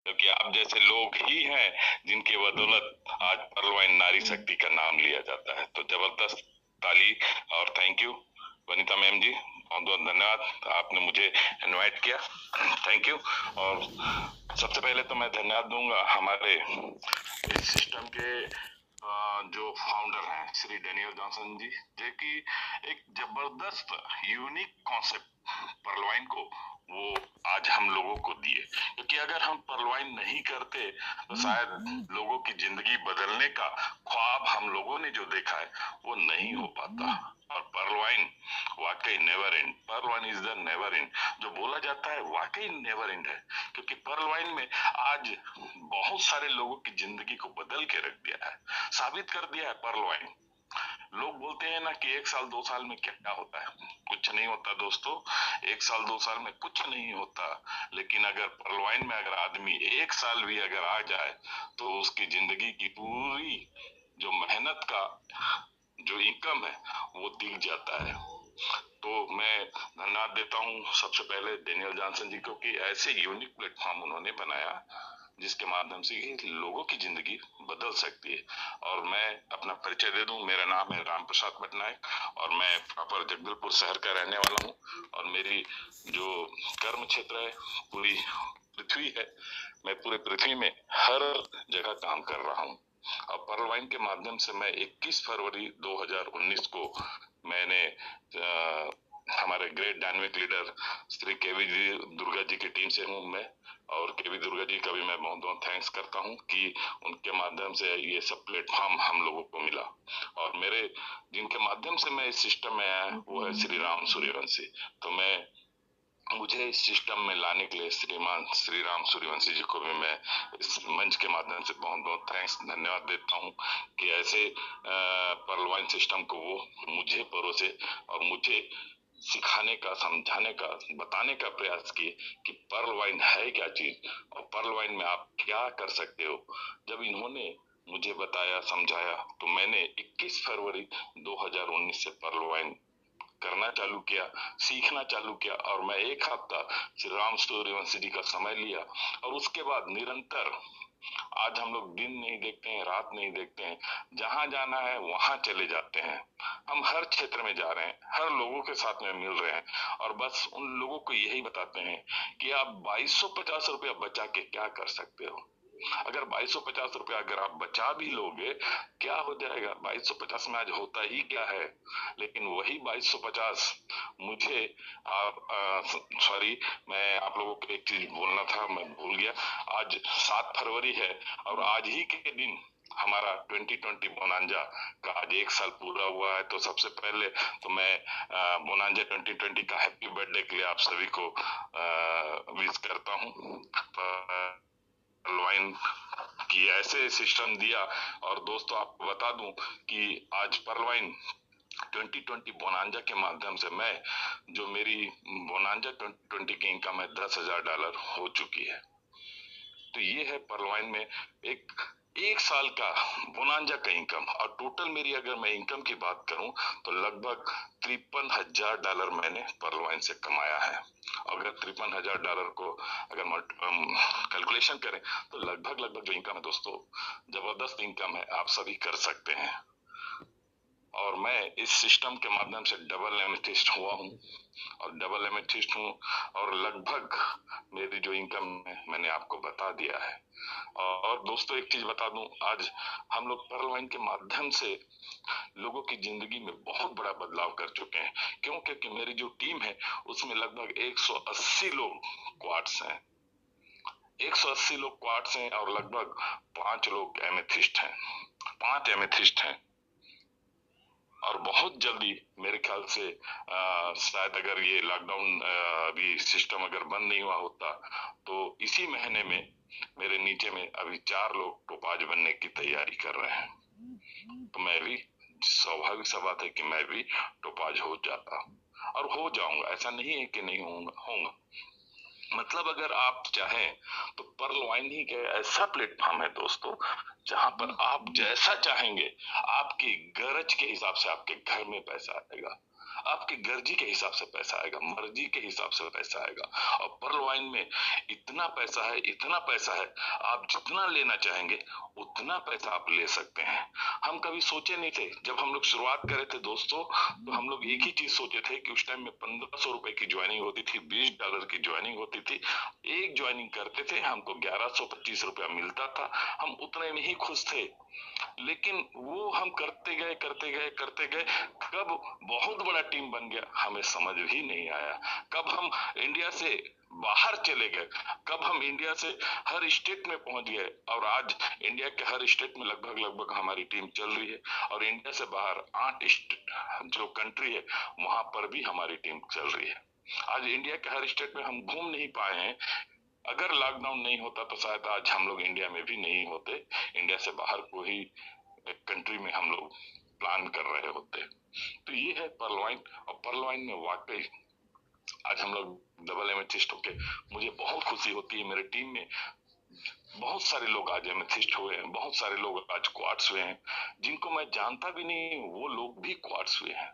क्योंकि आप जैसे लोग ही हैं जिनके बदौलत आज पर्लवाइन नारी शक्ति का नाम लिया जाता है। तो जबरदस्त ताली और थैंक यू वनीता मैम जी, बहुत बहुत धन्यवाद, आपने मुझे इनवाइट किया, थैंक यू। और सबसे पहले तो मैं धन्यवाद दूंगा हमारे इस सिस्टम के जो फाउंडर हैं श्री डेनियल जॉनसन जी, जो कि एक जबरदस्त यूनिक कॉन्सेप्ट पर्लवाइन को वो आज हम लोगों को दिए। क्योंकि अगर हम पर्लवाइन नहीं करते तो शायद लोगों की जिंदगी बदलने का ख्वाब हम लोगों ने जो देखा है वो नहीं हो पाता। और पर्लवाइन वाकई never and, पर्लवाइन is the never and, जो बोला जाता है वाकई नेवर एंड है। क्योंकि पर्लवाइन में आज बहुत सारे लोगों की जिंदगी को बदल के रख दिया है, साबित कर दिया है पर्लवाइन। लोग बोलते हैं ना कि 1 साल 2 साल में क्या होता है, कुछ नहीं होता दोस्तों, 1 साल 2 साल में कुछ नहीं होता। लेकिन अगर पर्लवाइन में अगर आदमी 1 साल भी अगर आ जाए तो उसकी जिंदगी की पूरी जो मेहनत का जो इनकम है वो दिख जाता है। तो मैं धन्यवाद देता हूँ सबसे पहले डेनियल जॉनसन जी को कि ऐसे यूनिक प्लेटफॉर्म उन्होंने बनाया जिसके माध्यम से लोगों की जिंदगी बदल सकती है। और मैं अपना परिचय दे दूं, मेरा नाम है राम प्रसाद पटनायक और मैं प्रॉपर जगदलपुर शहर का रहने वाला हूं। और मेरी जो कर्म क्षेत्र है पूरी पृथ्वी है, मैं पूरे पृथ्वी में हर जगह काम कर रहा हूं। और पर्लवाइन के माध्यम से मैं 21 फरवरी 2019 को मैंने हमारे ग्रेट डायनेमिक लीडर श्री केवी जी दुर्गा जी की टीम से हूँ मैं, और केवी दुर्गा जी का भी मैं बहुत बहुत थैंक्स करता हूँ कि उनके माध्यम से ये सब प्लेटफॉर्म हम लोगों को मिला। और मेरे जिनके माध्यम से मैं इस सिस्टम में आया वो है श्री राम सूर्यवंशी। तो मैं मुझे इस सिस्टम में लाने के लिए श्रीमान श्री राम सूर्यवंशी जी को भी मैं इस मंच के माध्यम से बहुत बहुत थैंक्स धन्यवाद देता हूँ कि ऐसे पर्लवाइन सिस्टम को वो मुझे परोसे और मुझे सिखाने का, समझाने का, बताने का प्रयास किए कि पर्लवाइन है क्या चीज और पर्लवाइन में आप क्या कर सकते हो। जब इन्होंने मुझे बताया, समझाया, तो मैंने 21 फरवरी 2019 से पर्लवाइन करना चालू किया, सीखना चालू किया। और मैं एक हफ्ता श्री राम सूर्यवंशी जी का समय लिया और उसके बाद निरंतर आज हम लोग दिन नहीं देखते हैं, रात नहीं देखते हैं, जहां जाना है वहां चले जाते हैं। हम हर क्षेत्र में जा रहे हैं, हर लोगों के साथ में मिल रहे हैं और बस उन लोगों को यही बताते हैं कि आप 2250 रुपया बचा के क्या कर सकते हो। अगर 2250 रुपया अगर आप बचा भी लोगे क्या हो जाएगा, 2250 में आज होता ही क्या है। लेकिन वही 2250 मुझे सॉरी, मैं आप लोगों को एक चीज बोलना था, मैं भूल गया। आज 7 फरवरी है और आज ही के दिन हमारा 2020 बोनांजा का आज 1 साल पूरा हुआ है। तो सबसे पहले तो मैं बोनांजा 2020 का हैप्पी बर्थडे के लिए आप सभी को विश करता हूँ। पर्लवाइन की ऐसे सिस्टम दिया। और दोस्तों आपको बता दूं कि आज पर्लवाइन 2020 बोनांजा के माध्यम से मैं जो मेरी बोनांजा 2020 की इनकम है $10,000 हो चुकी है। तो ये है पर्लवाइन में एक साल का बोनांजा का इनकम। और टोटल मेरी अगर मैं इनकम की बात करूं तो लगभग $53,000 मैंने पर्लवाइन से कमाया है। अगर $53,000 को अगर कैलकुलेशन करें तो लगभग लगभग जो इनकम है दोस्तों, जबरदस्त इनकम है, आप सभी कर सकते हैं। और मैं इस सिस्टम के माध्यम से डबल एमेथिस्ट हुआ हूँ और डबल एमेथिस्ट हूँ और लगभग मेरी जो इनकम है मैंने आपको बता दिया है। और दोस्तों एक चीज बता दूं, आज हम लोग पर्लवाइन के माध्यम से लोगों की जिंदगी में बहुत बड़ा बदलाव कर चुके हैं। क्यों? क्योंकि मेरी जो टीम है उसमें लगभग 180 लोग क्वार्ट्स हैं, 180 लोग क्वार्ट्स हैं और लगभग 5 लोग एमेथिस्ट हैं, 5 एमेथिस्ट हैं। और बहुत जल्दी मेरे ख्याल से शायद अगर ये लॉकडाउन अभी सिस्टम अगर बंद नहीं हुआ होता तो इसी महीने में मेरे नीचे में अभी 4 लोग टोपाज बनने की तैयारी कर रहे हैं। तो मैं भी, स्वाभाविक सा बात है कि मैं भी टोपाज हो जाता और हो जाऊंगा, ऐसा नहीं है कि नहीं होऊंगा। मतलब अगर आप चाहें तो पर्लवाइन ही का ऐसा प्लेटफॉर्म है दोस्तों जहां पर आप जैसा चाहेंगे आपकी गरज के हिसाब से आपके घर में पैसा आएगा। आपकी गर्जी के हिसाब से पैसा आएगा, मर्जी के हिसाब से पैसा आएगा। और पर्ल वाइन में इतना पैसा है, इतना पैसा है, आप जितना लेना चाहेंगे उतना पैसा आप ले सकते हैं। हम कभी सोचे नहीं थे, जब हम लोग शुरुआत करे थे दोस्तों, तो हम लोग एक ही चीज सोचे थे कि उस टाइम में 1500 रुपए की ज्वाइनिंग होती थी, $20 की ज्वाइनिंग होती थी। एक ज्वाइनिंग करते थे, हमको 1125 रुपया मिलता था, हम उतने में ही खुश थे। लेकिन वो हम करते गए करते गए करते गए, कब बहुत बड़ा टीम बन गया हमें समझ ही नहीं आया। कब हम इंडिया से बाहर चले गए, कब हम इंडिया से हर स्टेट में पहुंच गए, और आज इंडिया के हर स्टेट में लगभग लगभग हमारी टीम चल रही है। और इंडिया से बाहर 8 जो कंट्री है वहां पर भी हमारी टीम चल रही है। आज इंडिया के हर स्टेट में हम घूम नहीं पाए हैं। अगर लॉकडाउन नहीं होता तो शायद आज हम लोग इंडिया में भी नहीं होते, इंडिया से बाहर कोई कंट्री में हम लोग प्लान कर रहे होते। तो ये है पर्ल वाइन। और पर्ल वाइन में वाकई आज हम लोग डबल एमेथिस्ट होके, मुझे बहुत खुशी होती है। मेरे टीम में बहुत सारे लोग आज एमेथिस्ट हुए हैं, बहुत सारे लोग आज क्वार्ट्स हुए हैं, जिनको मैं जानता भी नहीं वो लोग भी क्वार्ट्स हुए हैं।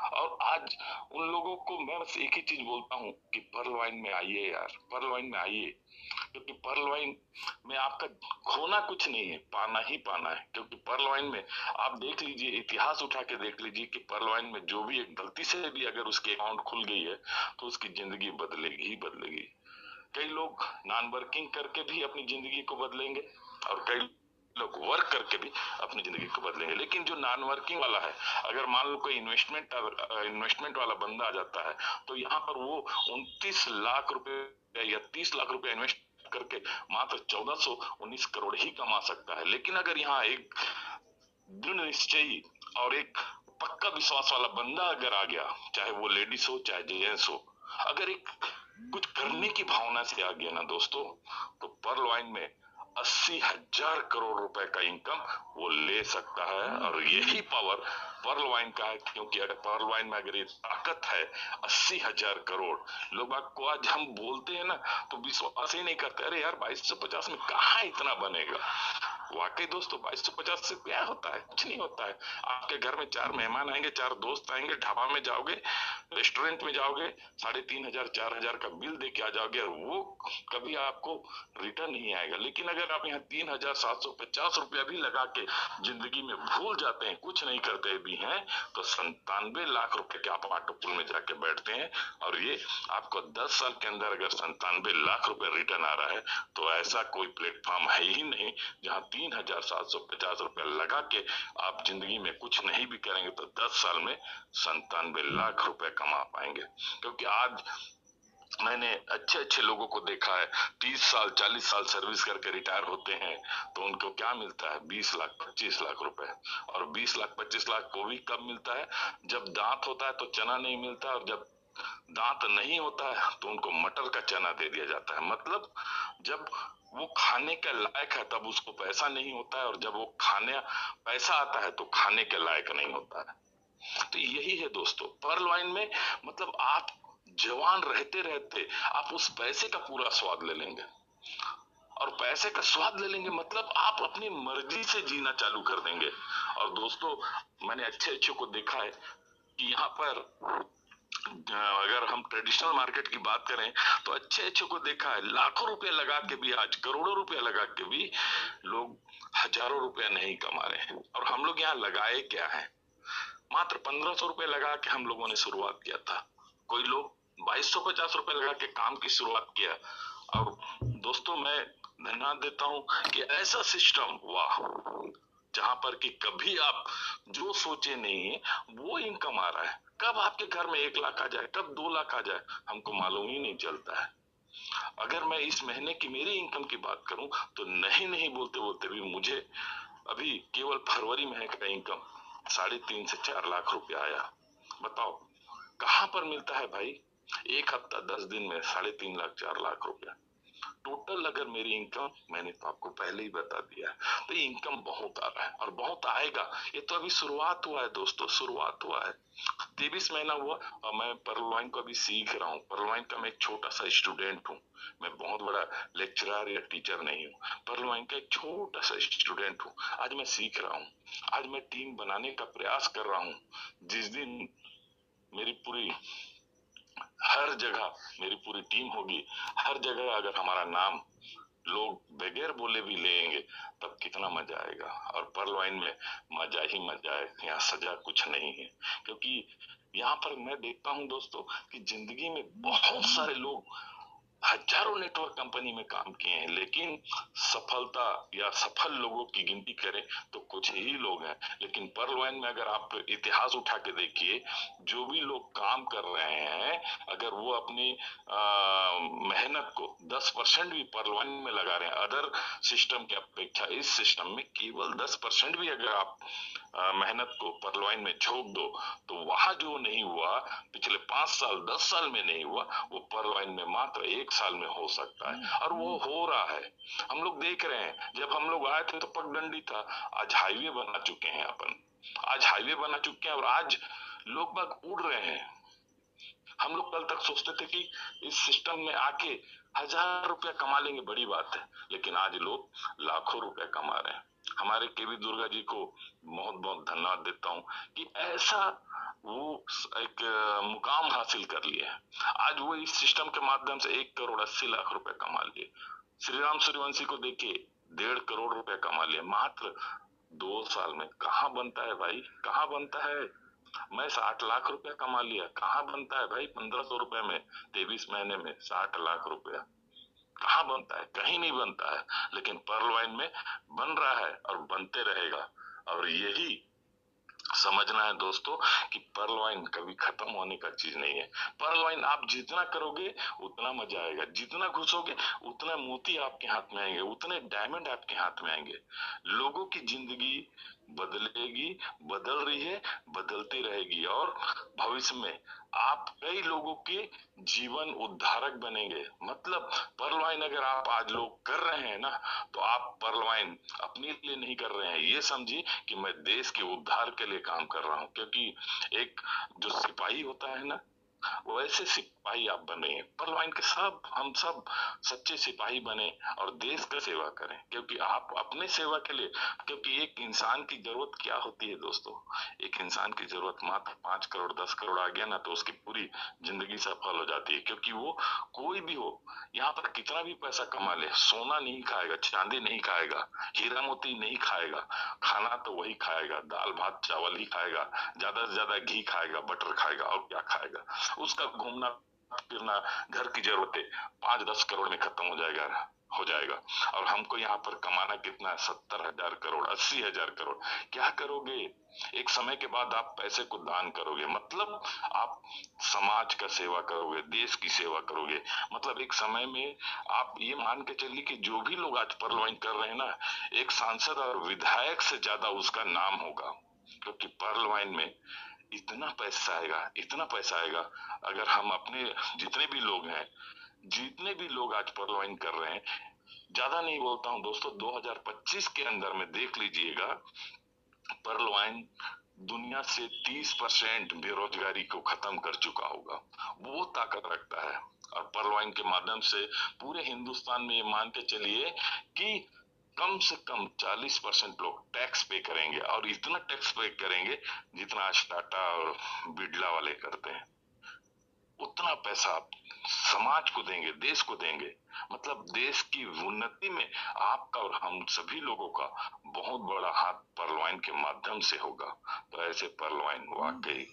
और आज उन लोगों को मैं बस एक ही चीज बोलता हूँ कि पर्ल वाइन में आइए यार, पर्ल वाइन में आइए, क्योंकि पर्ल वाइन में आपका खोना कुछ नहीं है, पाना ही पाना है। क्योंकि पर्ल वाइन में आप देख लीजिए, इतिहास उठा के देख लीजिए कि पर्ल वाइन में जो भी एक गलती से भी अगर उसके अकाउंट खुल गई है तो उसकी जिंदगी बदलेगी ही बदलेगी। कई लोग नॉन वर्किंग करके भी अपनी जिंदगी को बदलेंगे, और कई लोग वर्क करके भी अपनी जिंदगी को बदलेंगे। लेकिन जो नॉन वर्किंग वाला है, अगर मान लो कोई इन्वेस्टमेंट वाला बंदा आ जाता है, तो यहाँ पर वो 29 लाख रुपए या 30 लाख रुपए इन्वेस्ट करके मात्र 1419 करोड़ ही कमा सकता है। लेकिन अगर यहाँ एक दृढ़ निश्चयी और एक पक्का विश्वास वाला बंदा अगर आ गया, चाहे वो लेडीज हो चाहे जेंट्स हो, अगर एक कुछ करने की भावना से आ गया ना दोस्तों, तो पर्ल वाइन में 80,000 करोड़ रुपए का इनकम वो ले सकता है। और यही पावर पर्ल वाइन का है, क्योंकि अगर पर्ल वाइन में अगर ये ताकत है 80,000 करोड़, लोग आपको आज हम बोलते हैं ना तो विश्वास ही नहीं करते, अरे यार 2250 में कहाँ इतना बनेगा। वाकई दोस्तों 2250 से क्या होता है, कुछ नहीं होता है। आपके घर में 4 मेहमान आएंगे, 4 दोस्त आएंगे, ढाबा में जाओगे, रेस्टोरेंट में जाओगे, 3,500 4,000 का बिल दे के आ जाओगे, और वो कभी आपको रिटर्न नहीं आएगा। लेकिन अगर आप यहाँ 3,750 रुपया भी लगा के जिंदगी में भूल जाते हैं, कुछ नहीं करते भी हैं, तो 97 लाख रुपए के आप ऑटो पुल में जाके बैठते हैं, और ये आपको 10 साल के अंदर अगर 97 लाख रुपए रिटर्न आ रहा है, तो ऐसा कोई प्लेटफॉर्म है ही नहीं जहां 3,750 रुपया लगा के आप जिंदगी में कुछ नहीं भी करेंगे तो 10 साल में 97 लाख रुपए कमा पाएंगे। क्योंकि आज मैंने अच्छे अच्छे लोगों को देखा है, 30 साल 40 साल सर्विस करके रिटायर होते हैं, तो उनको क्या मिलता है, 20 लाख 25 लाख रुपए। और 20 लाख 25 लाख को भी कब मिलता है, जब दांत होता है तो चना नहीं मिलता, और जब दांत नहीं होता है तो उनको मटर का चना दे दिया जाता है। मतलब जब वो खाने के लायक है तब उसको पैसा नहीं होता है, और जब वो खाने पैसा आता है तो खाने के लायक नहीं होता है। तो यही है दोस्तों पर्ल वाइन में, मतलब आप जवान रहते रहते आप उस पैसे का पूरा स्वाद ले लेंगे, और पैसे का स्वाद ले लेंगे मतलब आप अपनी मर्जी से जीना चालू कर देंगे। और दोस्तों मैंने अच्छे अच्छे को देखा है कि यहाँ पर अगर हम ट्रेडिशनल मार्केट की बात करें तो अच्छे अच्छे को देखा है, लाखों रुपए लगा के भी, आज करोड़ों रुपए लगा के भी लोग हजारों रुपया नहीं कमा रहे हैं। और हम लोग यहाँ लगाए क्या है, मात्र 1500 रुपए लगा के हम लोगों ने शुरुआत किया था, कोई लोग 2250 रुपए लगा के काम की शुरुआत किया। और दोस्तों मैं धन्यवाद देता हूं कि ऐसा सिस्टम, वाह, जहां पर कि कभी आप जो सोचे नहीं है वो इनकम आ रहा है। कब आपके घर में 1 लाख आ जाए, कब 2 लाख आ जाए, हमको मालूम ही नहीं चलता है। अगर मैं इस महीने की मेरी इनकम की बात करूं तो नहीं नहीं बोलते बोलते भी मुझे अभी केवल फरवरी महीने का इनकम 3.5 से 4 लाख रुपया आया। बताओ कहां पर मिलता है भाई, एक हफ्ता 10 दिन में 3.5 लाख 4 लाख रुपया टोटल अगर मेरी इनकम, मैंने तो आपको पहले ही बता दिया है। तो ये इनकम बहुत आ रहा है और बहुत आएगा। ये तो अभी शुरुआत हुआ है दोस्तों, शुरुआत हुआ है, 23 महीना हुआ और मैं पर्ल वाइन को अभी सीख रहा हूँ। पर्ल वाइन का मैं एक छोटा सा स्टूडेंट हूँ, मैं बहुत बड़ा लेक्चरर या टीचर नहीं हूँ, पर्ल वाइन का एक छोटा सा स्टूडेंट हूँ। आज मैं सीख रहा हूँ, आज मैं टीम बनाने का प्रयास कर रहा हूँ। जिस दिन मेरी पूरी हर जगह मेरी पूरी टीम होगी, हर जगह अगर हमारा नाम लोग बगैर बोले भी लेंगे तब कितना मजा आएगा। और पर्ल वाइन में मजा ही मजा है, यहाँ सजा कुछ नहीं है। क्योंकि यहाँ पर मैं देखता हूँ दोस्तों कि जिंदगी में बहुत सारे लोग हजारों नेटवर्क कंपनी में काम किए हैं, लेकिन सफलता या सफल लोगों की गिनती करें तो कुछ ही लोग हैं। लेकिन पर्ल वाइन में अगर आप इतिहास उठा के देखिए, जो भी लोग काम कर रहे हैं, अगर वो अपनी मेहनत को 10% भी पर्ल वाइन में लगा रहे हैं, अदर सिस्टम की अपेक्षा इस सिस्टम में केवल 10% भी अगर आप मेहनत को पर्ल वाइन में झोंक दो, तो वहां जो नहीं हुआ पिछले 5 साल 10 साल में नहीं हुआ, वो पर्ल वाइन में मात्र 1 साल में हो सकता है। और वो हो रहा है, हम लोग देख रहे हैं। जब हम लोग आए थे तो पगडंडी था, आज हाईवे बना चुके हैं अपन, आज हाईवे बना चुके हैं और आज लोग बाग उड़ रहे हैं। हम लोग कल तक सोचते थे कि इस सिस्टम में आके 1000 रुपया कमा लेंगे, बड़ी बात है, लेकिन आज लोग लाखों रुपया कमा रहे हैं। हमारे केवी दुर्गा जी को बहुत बहुत धन्यवाद देता हूँ कि ऐसा वो एक मुकाम हासिल कर लिया। आज वो इस सिस्टम के माध्यम से 1,80,00,000 रुपए कमा लिए। श्री राम सूर्यवंशी को देखिए, 1.5 करोड़ रुपए कमा लिए मात्र 2 साल में। कहाँ बनता है भाई, कहाँ बनता है। मैं 60 लाख रुपया कमा लिया, कहाँ बनता है भाई 1500 रुपए में, 23 महीने में 60 लाख रुपया कहाँ बनता है, कहीं नहीं बनता है। लेकिन पर्ल वाइन में बन रहा है और बनते रहेगा। और यही समझना है दोस्तों कि पर्ल वाइन कभी खत्म होने का चीज नहीं है। पर्ल वाइन आप जितना करोगे उतना मजा आएगा, जितना घुसोगे उतना मोती आपके हाथ में आएंगे, उतने डायमंड आपके हाथ में आएंगे। लोगों की जिंदगी बदलेगी, बदल रही है, बदलती रहेगी, और भविष्य में आप कई लोगों के जीवन उद्धारक बनेंगे। मतलब पर्ल वाइन अगर आप आज लोग कर रहे हैं ना, तो आप पर्ल वाइन अपने लिए नहीं कर रहे हैं, ये समझिए कि मैं देश के उद्धार के लिए काम कर रहा हूँ। क्योंकि एक जो सिपाही होता है ना, वैसे सिपाही आप बने। पर्ल वाइन के सब हम सब सच्चे सिपाही बने और देश का सेवा करें, क्योंकि आप अपने सेवा के लिए। क्योंकि एक इंसान की जरूरत क्या होती है दोस्तों, एक इंसान की जरूरत मात्र 5 करोड़ 10 करोड़ आ गया ना तो उसकी पूरी जिंदगी सफल हो जाती है। क्योंकि वो कोई भी हो, यहाँ पर कितना भी पैसा कमा ले, सोना नहीं खाएगा, चांदी नहीं खाएगा, हीरा मोती नहीं खाएगा, खाना तो वही खाएगा, दाल भात चावल ही खाएगा, ज्यादा से ज्यादा घी खाएगा, बटर खाएगा, और क्या खाएगा। उसका घूमना फिरना, घर की जरूरतें 5-10 करोड़ में खत्म हो जाएगा। और हमको यहाँ पर कमाना कितना है, 70,000 करोड़, 80,000 करोड़। क्या करोगे, एक समय के बाद आप पैसे को दान करोगे, मतलब आप समाज का सेवा करोगे, देश की सेवा करोगे। मतलब एक समय में आप ये मान के चलिए कि जो भी लोग आज पर्ल वाइन कर रहे हैं ना, एक सांसद और विधायक से ज्यादा उसका नाम होगा। क्योंकि पर्ल वाइन में इतना पैसा आएगा, इतना पैसा आएगा। अगर हम अपने जितने भी लोग हैं, जितने भी लोग आज पर्ल वाइन कर रहे हैं, ज्यादा नहीं बोलता हूं दोस्तों, 2025 के अंदर में देख लीजिएगा, पर्ल वाइन दुनिया से 30% बेरोजगारी को खत्म कर चुका होगा। वो ताकत रखता है। और पर्ल वाइन के माध्यम से पूरे हिंदुस्तान में ये मान के चलिए कि कम से कम 40% लोग टैक्स पे करेंगे, और इतना टैक्स पे करेंगे जितना आज टाटा और बिड़ला वाले करते हैं। उतना पैसा आप समाज को देंगे, देश को देंगे। मतलब देश की उन्नति में आपका और हम सभी लोगों का बहुत बड़ा हाथ पर्ल वाइन के माध्यम से होगा। तो ऐसे पर्ल वाइन वाकई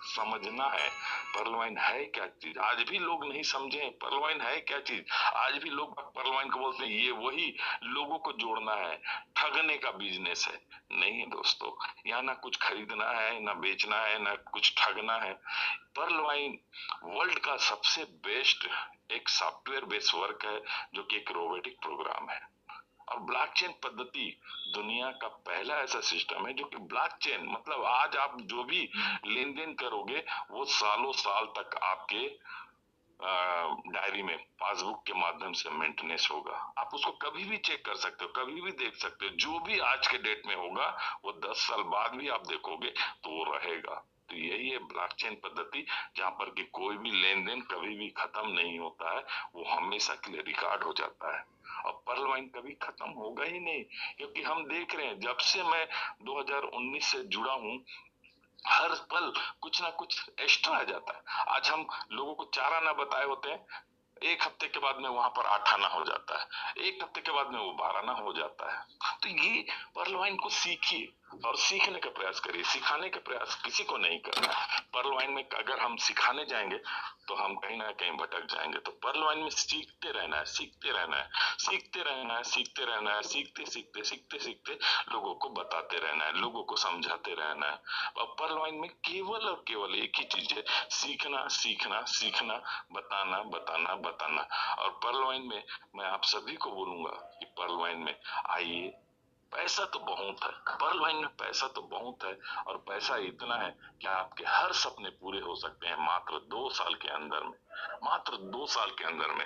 समझना है, पर्ल वाइन है क्या चीज। आज भी लोग नहीं समझे पर्ल वाइन है क्या चीज। आज भी लोग पर्ल वाइन को बोलते हैं ये वही लोगों को जोड़ना है, ठगने का बिजनेस है। नहीं है दोस्तों, यहाँ ना कुछ खरीदना है, ना बेचना है, ना कुछ ठगना है। पर्ल वाइन वर्ल्ड का सबसे बेस्ट एक सॉफ्टवेयर बेस्ड वर्क है, जो कि एक रोबोटिक प्रोग्राम है। और ब्लॉकचेन पद्धति दुनिया का पहला ऐसा सिस्टम है जो कि ब्लॉकचेन, मतलब आज आप जो भी लेन देन करोगे वो सालों साल तक आपके डायरी में पासबुक के माध्यम से मेंटेनेंस होगा। आप उसको कभी भी चेक कर सकते हो, कभी भी देख सकते हो। जो भी आज के डेट में होगा वो 10 साल बाद भी आप देखोगे तो वो रहेगा। तो यही है ब्लॉकचेन पद्धति, जहां पर कि कोई भी लेन देन कभी भी खत्म नहीं होता है, वो हमेशा के लिए रिकॉर्ड हो जाता है। और पर्ल वाइन कभी खत्म होगा ही नहीं, क्योंकि हम देख रहे हैं जब से मैं 2019 से जुड़ा हूं, हर पल कुछ ना कुछ एक्स्ट्रा आ जाता है। आज हम लोगों को 4 आना बताए होते हैं, एक हफ्ते के बाद में वहां पर 8 आना हो जाता है, एक हफ्ते के बाद में वो 12 आना हो जाता है। तो ये पर्ल वाइन को सीखिए और सीखने का प्रयास करिए, सिखाने का प्रयास किसी को नहीं करना है। पर्ल वाइन में अगर हम सिखाने जाएंगे तो हम कहीं ना कहीं भटक जाएंगे। तो पर्ल वाइन में सीखते रहना है, सीखते रहना है, सीखते रहना है, सीखते रहना है, सीखते सीखते सीखते सीखते लोगों को बताते रहना है, लोगों को समझाते रहना है। और पर्ल वाइन में केवल और केवल एक ही चीज है, सीखना सीखना सीखना, बताना बताना बताना। और पर्ल वाइन में मैं आप सभी को बोलूंगा कि पर्ल वाइन में आइए। पैसा तो बहुत है, पर्ल वाइन में पैसा तो बहुत है, और पैसा इतना है कि आपके हर सपने पूरे हो सकते हैं मात्र 2 साल के अंदर में, मात्र 2 साल के अंदर में।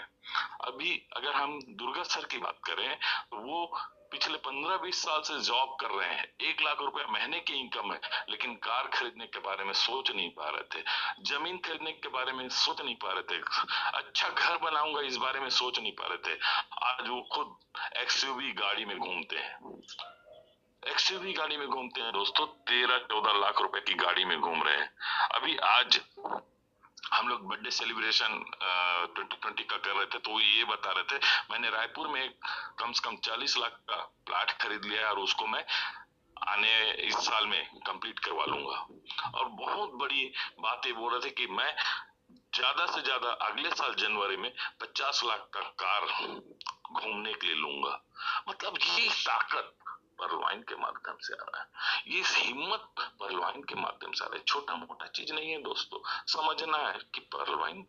अभी अगर हम दुर्गा सर की बात करें तो वो पिछले 15-20 साल से जॉब कर रहे हैं, 1 लाख रुपए महीने की इनकम है, लेकिन कार खरीदने के बारे में सोच नहीं पा रहे थे, जमीन खरीदने के बारे में सोच नहीं पा रहे थे, अच्छा घर बनाऊंगा इस बारे में सोच नहीं पा रहे थे। आज वो खुद एक्सयूवी गाड़ी में घूमते हैं, एक्सयूवी गाड़ी में घूमते हैं दोस्तों, 13-14 लाख रुपए की गाड़ी में घूम रहे हैं। अभी आज हम लोग बर्थडे सेलिब्रेशन 2020 का कर रहे थे, तो वो ये बता रहे थे मैंने रायपुर में कम से कम 40 लाख का प्लाट खरीद लिया है और उसको मैं आने इस साल में कंप्लीट करवा लूंगा। और बहुत बड़ी बात ये बोल रहे थे कि मैं ज्यादा से ज्यादा अगले साल जनवरी में 50 लाख का कार घूमने के लिए लूंगा। मतलब ये ताकत परवाइन के माध्यम से आ रहा है, ये हिम्मत परवाइन के माध्यम से आ रहा है। छोटा मोटा चीज नहीं है दोस्तों, समझना है कि परवाइन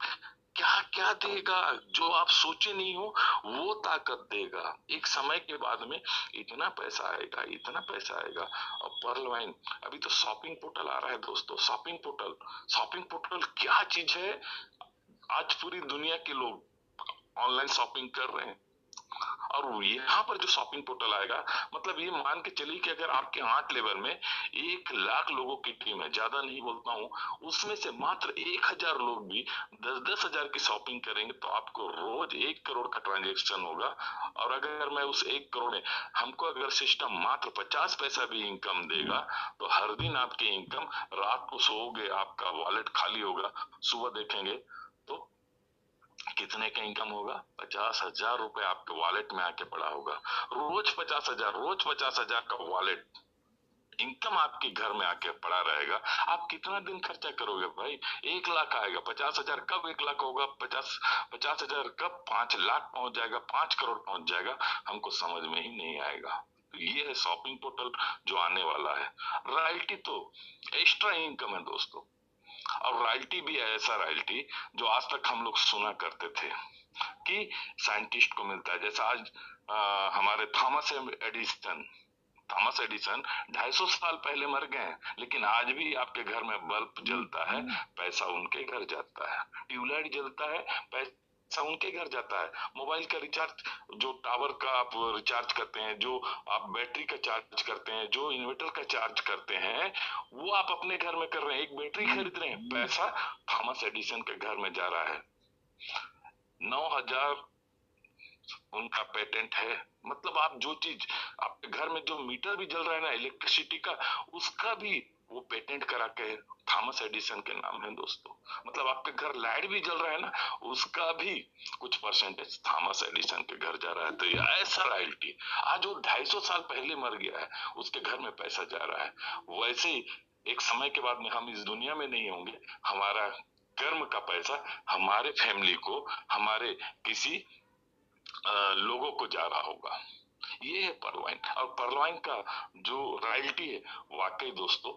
क्या क्या देगा, जो आप सोचे नहीं हो वो ताकत देगा। एक समय के बाद में इतना पैसा आएगा, इतना पैसा आएगा। और पर्ल वाइन अभी तो शॉपिंग पोर्टल आ रहा है दोस्तों, शॉपिंग पोर्टल, शॉपिंग पोर्टल क्या चीज है। आज पूरी दुनिया के लोग ऑनलाइन शॉपिंग कर रहे हैं, और यहाँ पर जो शॉपिंग पोर्टल आएगा, मतलब ये मान के चलिए कि अगर आपके 8 लेवल में 1 लाख लोगों की टीम है, ज्यादा नहीं बोलता हूँ, उसमें से मात्र 1,000 लोग भी 10-10 हजार की शॉपिंग करेंगे तो आपको रोज 1 करोड़ का ट्रांजेक्शन होगा। और अगर मैं उस 1 करोड़ में हमको अगर सिस्टम मात्र 50 पैसा भी इनकम देगा, तो हर दिन आपकी इनकम, रात को सोओगे आपका वॉलेट खाली होगा, सुबह देखेंगे तो कितने का इनकम होगा, 50,000 रुपए आपके वॉलेट में आके पड़ा होगा। रोज 50,000, रोज 50,000 का वॉलेट इनकम आपके घर में आके पड़ा रहेगा। आप कितना दिन खर्चा करोगे भाई? 1 लाख आएगा, 50,000 कब 1 लाख होगा, 50,000 कब 5 लाख पहुंच जाएगा, 5 करोड़ पहुंच जाएगा, हमको समझ में ही नहीं आएगा। तो ये है शॉपिंग पोर्टल जो आने वाला है। रॉयल्टी तो एक्स्ट्रा इनकम है दोस्तों, और रॉयल्टी भी ऐसा रॉयल्टी जो आज तक हम लोग सुना करते थे कि साइंटिस्ट को मिलता है। जैसा आज हमारे एडिसन थॉमस एडिसन 250 साल पहले मर गए हैं, लेकिन आज भी आपके घर में बल्ब जलता है, पैसा उनके घर जाता है, ट्यूबलाइट जलता है, पैसा उनके घर जाता है, मोबाइल का रिचार्ज, जो टावर का आप रिचार्ज करते हैं, जो आप बैटरी का चार्ज करते हैं, जो इन्वर्टर का चार्ज करते हैं, वो आप अपने घर में कर रहे हैं, एक बैटरी खरीद रहे हैं, पैसा थॉमस एडिसन के घर में जा रहा है। 9,000 उनका पेटेंट है। मतलब आप जो चीज आपके घर में, जो मीटर भी जल रहा है ना इलेक्ट्रिसिटी का, उसका भी वो पेटेंट करा के थॉमस एडिसन के नाम है दोस्तों। मतलब आपके घर लाइट भी जल रहा है ना, उसका भी कुछ परसेंटेज थॉमस एडिसन के घर जा रहा है। तो ये ऐसा रॉयल्टी, आज वो 250 साल पहले मर गया है, उसके घर में पैसा जा रहा है। वैसे ही एक समय के बाद में हम इस दुनिया में नहीं होंगे, हमारा कर्म का पैसा हमारे फैमिली को, हमारे किसी लोगों को जा रहा होगा। ये है परवाइन। और परवाइन का जो रॉयल्टी है, वाकई दोस्तों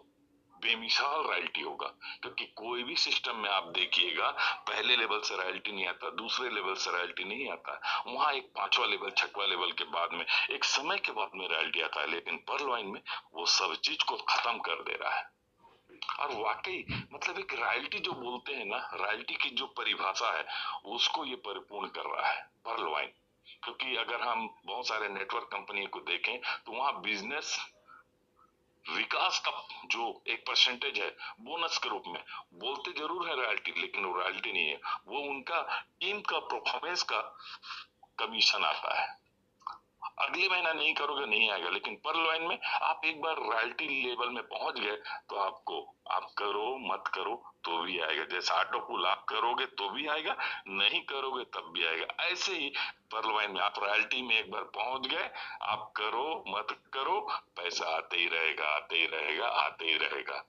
बेमिसाल रॉयल्टी होगा। क्योंकि कोई भी सिस्टम में आप देखिएगा, पहले लेवल से रॉयल्टी नहीं आता, दूसरे लेवल से रॉयल्टी नहीं आता, वहां एक 5वां लेवल 6वां लेवल के बाद में, एक समय के बाद में रॉयल्टी आता है। लेकिन परवाइन में वो सब चीज को खत्म कर दे रहा है। और वाकई मतलब एक रॉयल्टी जो बोलते हैं ना, रॉयल्टी की जो परिभाषा है, उसको ये परिपूर्ण कर रहा है पर्ल वाइन। क्योंकि अगर हम बहुत सारे नेटवर्क कंपनी को देखें तो वहां बिजनेस विकास का जो एक परसेंटेज है, बोनस के रूप में बोलते जरूर है रॉयल्टी, लेकिन वो रॉयल्टी नहीं है, वो उनका टीम का परफॉर्मेंस का कमीशन आता है। अगले महीना नहीं करोगे नहीं आएगा, लेकिन पर्ल वाइन में आप एक बार रॉयल्टी लेवल में पहुंच गए तो आपको, आप करो मत करो तो भी आएगा। जैसे ऑटो पुल आप करोगे तो भी आएगा, नहीं करोगे तब भी आएगा। ऐसे ही पर्ल वाइन में आप रॉयल्टी में एक बार पहुंच गए, आप करो मत करो, पैसा आते ही रहेगा, आते ही रहेगा, आते ही रहेगा।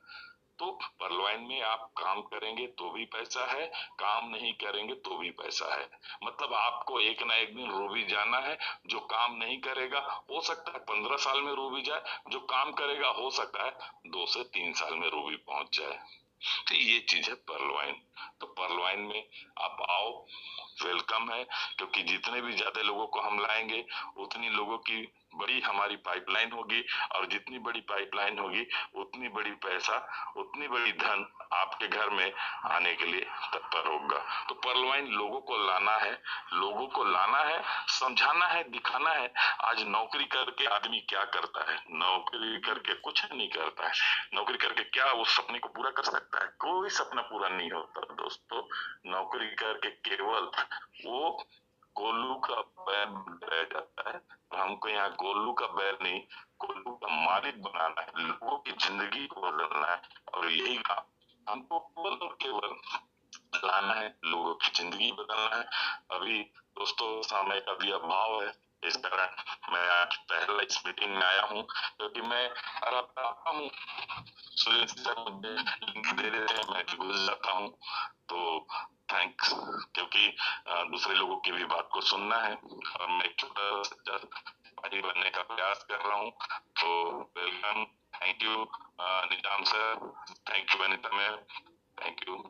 तो पर्ल में आप काम करेंगे तो भी पैसा है, काम नहीं करेंगे तो भी पैसा है। मतलब आपको एक ना एक दिन रूबी जाना है। जो काम नहीं करेगा हो सकता है 15 साल में रूबी जाए, जो काम करेगा हो सकता है 2 से 3 साल में रूबी पहुंच जाए। तो ये चीज है पर्ल वाइन। तो पर्ल वाइन में आप आओ, वेलकम है। क्योंकि जितने भी ज्यादा लोगों को हम लाएंगे उतनी लोगों की बड़ी हमारी पाइपलाइन होगी, और जितनी बड़ी पाइपलाइन होगी उतनी बड़ी पैसा, उतनी बड़ी धन आपके घर में आने के लिए तत्पर होगा। तो पर्ल वाइन लोगों को लाना है, लोगों को लाना है, समझाना है, दिखाना है। आज नौकरी करके आदमी क्या करता है? नौकरी करके कुछ नहीं करता है। नौकरी करके क्या वो सपने को पूरा कर सकता है? कोई सपना पूरा नहीं होता दोस्तों। नौकरी करके केवल वो कोल्लू का बैल रह जाता है। तो हमको यहाँ कोल्लू का बैल नहीं, कोल्लू का मालिक बनाना है, लोगों की जिंदगी को बदलना है। और यही काम हमको केवल और केवल लाना है, लोगों की जिंदगी बदलना है। अभी दोस्तों समय का भी अभाव है, इस कारण मैं आज पहला इस मीटिंग में आया हूँ। क्योंकि मैं आता हूँ, सुरेश सर मुझे लिंक दे देते हैं, मैं घुस जाता हूँ। तो थैंक्स, क्योंकि दूसरे लोगों की भी बात को सुनना है, और मैं एक छोटा सा सिपाही बनने का प्रयास कर रहा हूँ। तो welcome, thank you Nizam sir, thank you Vanita ma'am, thank you.